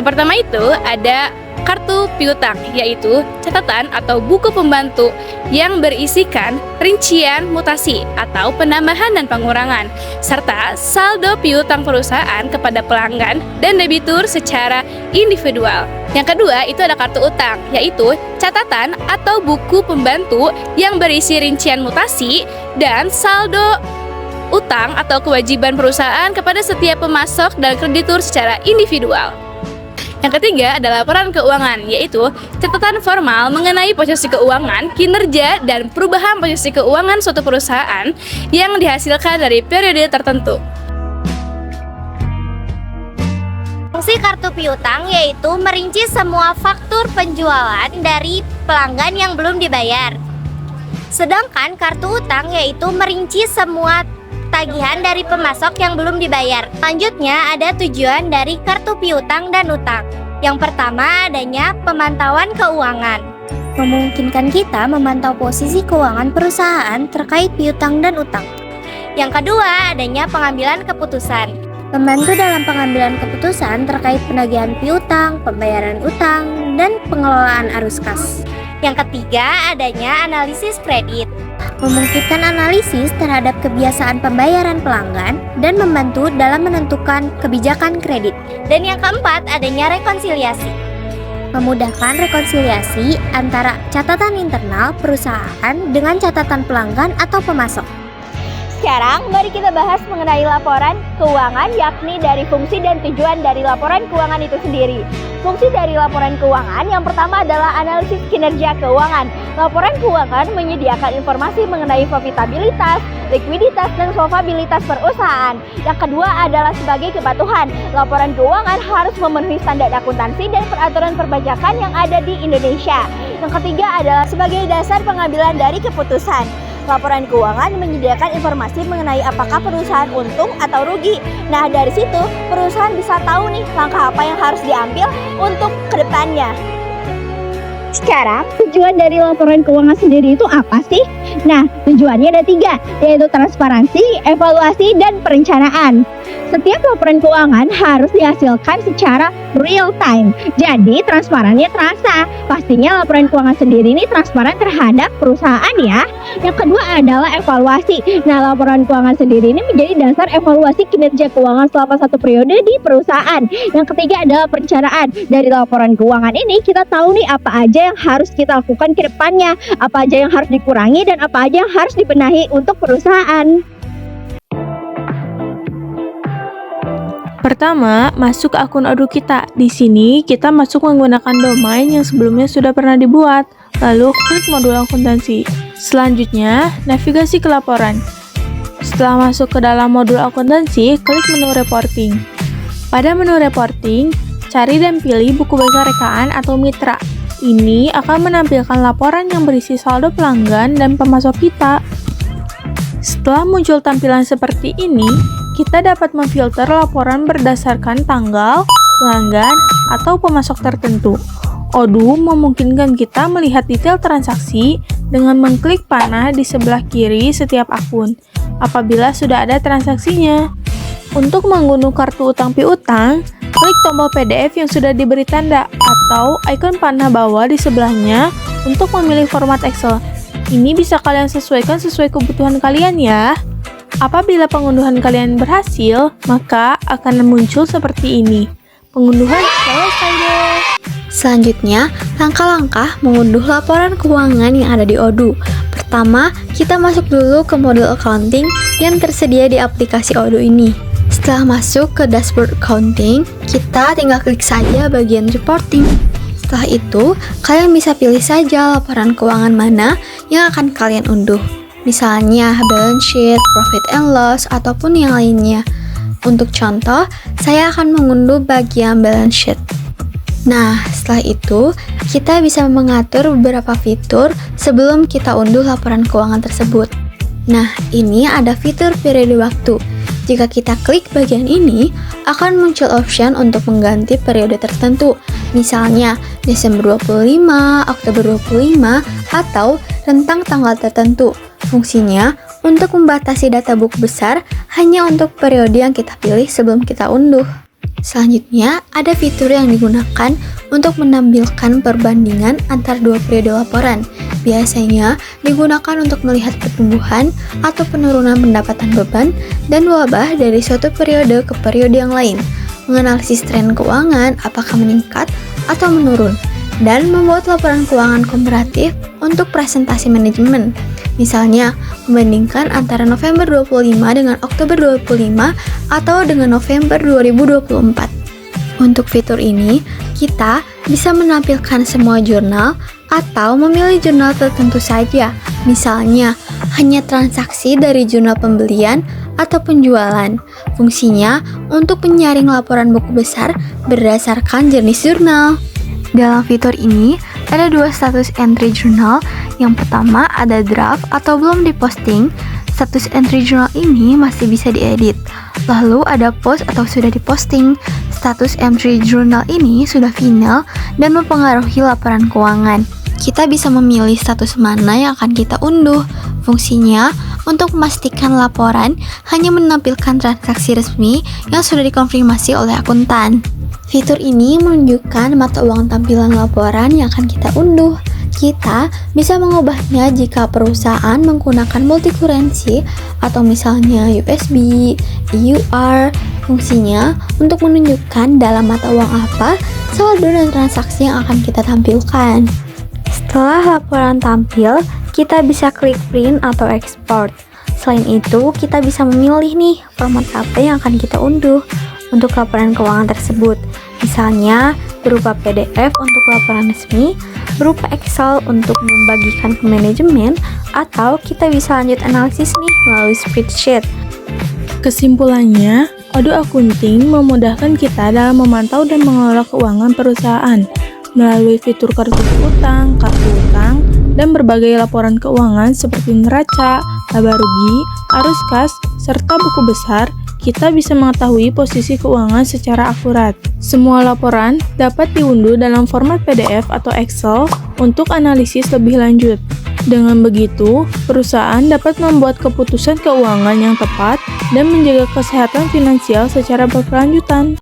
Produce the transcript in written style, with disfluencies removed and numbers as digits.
Yang pertama itu ada kartu piutang, yaitu catatan atau buku pembantu yang berisikan rincian mutasi atau penambahan dan pengurangan, serta saldo piutang perusahaan kepada pelanggan dan debitur secara individual. Yang kedua itu ada kartu utang, yaitu catatan atau buku pembantu yang berisi rincian mutasi dan saldo utang atau kewajiban perusahaan kepada setiap pemasok dan kreditur secara individual. Yang ketiga adalah laporan keuangan, yaitu catatan formal mengenai posisi keuangan, kinerja, dan perubahan posisi keuangan suatu perusahaan yang dihasilkan dari periode tertentu. Fungsi kartu piutang yaitu merinci semua faktur penjualan dari pelanggan yang belum dibayar. Sedangkan kartu utang yaitu merinci semua tagihan dari pemasok yang belum dibayar. Selanjutnya ada tujuan dari kartu piutang dan utang. Yang pertama adanya pemantauan keuangan. Memungkinkan kita memantau posisi keuangan perusahaan terkait piutang dan utang. Yang kedua adanya pengambilan keputusan. Membantu dalam pengambilan keputusan terkait penagihan piutang, pembayaran utang, dan pengelolaan arus kas. Yang ketiga adanya analisis kredit. Memungkinkan analisis terhadap kebiasaan pembayaran pelanggan dan membantu dalam menentukan kebijakan kredit. Dan yang keempat adanya rekonsiliasi. Memudahkan rekonsiliasi antara catatan internal perusahaan dengan catatan pelanggan atau pemasok. Sekarang mari kita bahas mengenai laporan keuangan, yakni dari fungsi dan tujuan dari laporan keuangan itu sendiri. Fungsi dari laporan keuangan yang pertama adalah analisis kinerja keuangan. Laporan keuangan menyediakan informasi mengenai profitabilitas, likuiditas, dan solvabilitas perusahaan. Yang kedua adalah sebagai kepatuhan. Laporan keuangan harus memenuhi standar akuntansi dan peraturan perpajakan yang ada di Indonesia. Yang ketiga adalah sebagai dasar pengambilan dari keputusan. Laporan keuangan menyediakan informasi mengenai apakah perusahaan untung atau rugi. Nah, dari situ perusahaan bisa tahu nih langkah apa yang harus diambil untuk kedepannya. Sekarang tujuan dari laporan keuangan sendiri itu apa sih? Nah, tujuannya ada 3, yaitu transparansi, evaluasi, dan perencanaan. Setiap laporan keuangan harus dihasilkan secara real time. Jadi transparannya terasa. Pastinya laporan keuangan sendiri ini transparan terhadap perusahaan ya. Yang kedua adalah evaluasi. Nah, laporan keuangan sendiri ini menjadi dasar evaluasi kinerja keuangan selama satu periode di perusahaan. Yang ketiga adalah perencanaan. Dari laporan keuangan ini kita tahu nih apa aja yang harus kita lakukan ke depannya, apa aja yang harus dikurangi, dan apa aja yang harus dibenahi untuk perusahaan. Pertama, masuk ke akun Odoo kita. Di sini kita masuk menggunakan domain yang sebelumnya sudah pernah dibuat. Lalu klik modul akuntansi. Selanjutnya, navigasi ke laporan. Setelah masuk ke dalam modul akuntansi, klik menu reporting. Pada menu reporting, cari dan pilih buku besar rekaan atau mitra. Ini akan menampilkan laporan yang berisi saldo pelanggan dan pemasok kita. Setelah muncul tampilan seperti ini, kita dapat memfilter laporan berdasarkan tanggal, pelanggan, atau pemasok tertentu. Odoo memungkinkan kita melihat detail transaksi dengan mengklik panah di sebelah kiri setiap akun apabila sudah ada transaksinya. Untuk mengunduh kartu utang piutang, klik tombol PDF yang sudah diberi tanda atau ikon panah bawah di sebelahnya untuk memilih format Excel. Ini bisa kalian sesuaikan sesuai kebutuhan kalian ya. Apabila pengunduhan kalian berhasil, maka akan muncul seperti ini. Pengunduhan selesai deh. Selanjutnya, langkah-langkah mengunduh laporan keuangan yang ada di Odoo. Pertama, kita masuk dulu ke modul accounting yang tersedia di aplikasi Odoo ini. Setelah masuk ke dashboard accounting, kita tinggal klik saja bagian reporting. Setelah itu, kalian bisa pilih saja laporan keuangan mana yang akan kalian unduh. Misalnya balance sheet, profit and loss, ataupun yang lainnya. Untuk contoh, saya akan mengunduh bagian balance sheet. Nah, setelah itu, kita bisa mengatur beberapa fitur sebelum kita unduh laporan keuangan tersebut. Nah, ini ada fitur periode waktu. Jika kita klik bagian ini, akan muncul option untuk mengganti periode tertentu. Misalnya, Desember 25, Oktober 25, atau rentang tanggal tertentu. Fungsinya untuk membatasi data buku besar hanya untuk periode yang kita pilih sebelum kita unduh. Selanjutnya, ada fitur yang digunakan untuk menampilkan perbandingan antar dua periode laporan. Biasanya digunakan untuk melihat pertumbuhan atau penurunan pendapatan beban dan wabah dari suatu periode ke periode yang lain, menganalisis tren keuangan apakah meningkat atau menurun, dan membuat laporan keuangan komparatif untuk presentasi manajemen. Misalnya, membandingkan antara November 25 dengan Oktober 25 atau dengan November 2024. Untuk fitur ini, kita bisa menampilkan semua jurnal atau memilih jurnal tertentu saja. Misalnya, hanya transaksi dari jurnal pembelian atau penjualan. Fungsinya untuk menyaring laporan buku besar berdasarkan jenis jurnal. Dalam fitur ini, ada dua status entry jurnal. Yang pertama ada draft atau belum diposting. Status entry jurnal ini masih bisa diedit. Lalu ada post atau sudah diposting. Status entry jurnal ini sudah final dan mempengaruhi laporan keuangan. Kita bisa memilih status mana yang akan kita unduh. Fungsinya untuk memastikan laporan hanya menampilkan transaksi resmi yang sudah dikonfirmasi oleh akuntan. Fitur ini menunjukkan mata uang tampilan laporan yang akan kita unduh. Kita bisa mengubahnya jika perusahaan menggunakan multi-currency atau misalnya USB, EUR. Fungsinya untuk menunjukkan dalam mata uang apa saldo dan transaksi yang akan kita tampilkan. Setelah laporan tampil, kita bisa klik print atau export. Selain itu, kita bisa memilih nih format apa yang akan kita unduh untuk laporan keuangan tersebut. Misalnya berupa PDF untuk laporan resmi, berupa Excel untuk membagikan ke manajemen, atau kita bisa lanjut analisis nih melalui spreadsheet. Kesimpulannya, Odoo Accounting memudahkan kita dalam memantau dan mengelola keuangan perusahaan melalui fitur kartu utang, dan berbagai laporan keuangan seperti neraca, laba rugi, arus kas, serta buku besar. Kita bisa mengetahui posisi keuangan secara akurat. Semua laporan dapat diunduh dalam format PDF atau Excel untuk analisis lebih lanjut. Dengan begitu, perusahaan dapat membuat keputusan keuangan yang tepat dan menjaga kesehatan finansial secara berkelanjutan.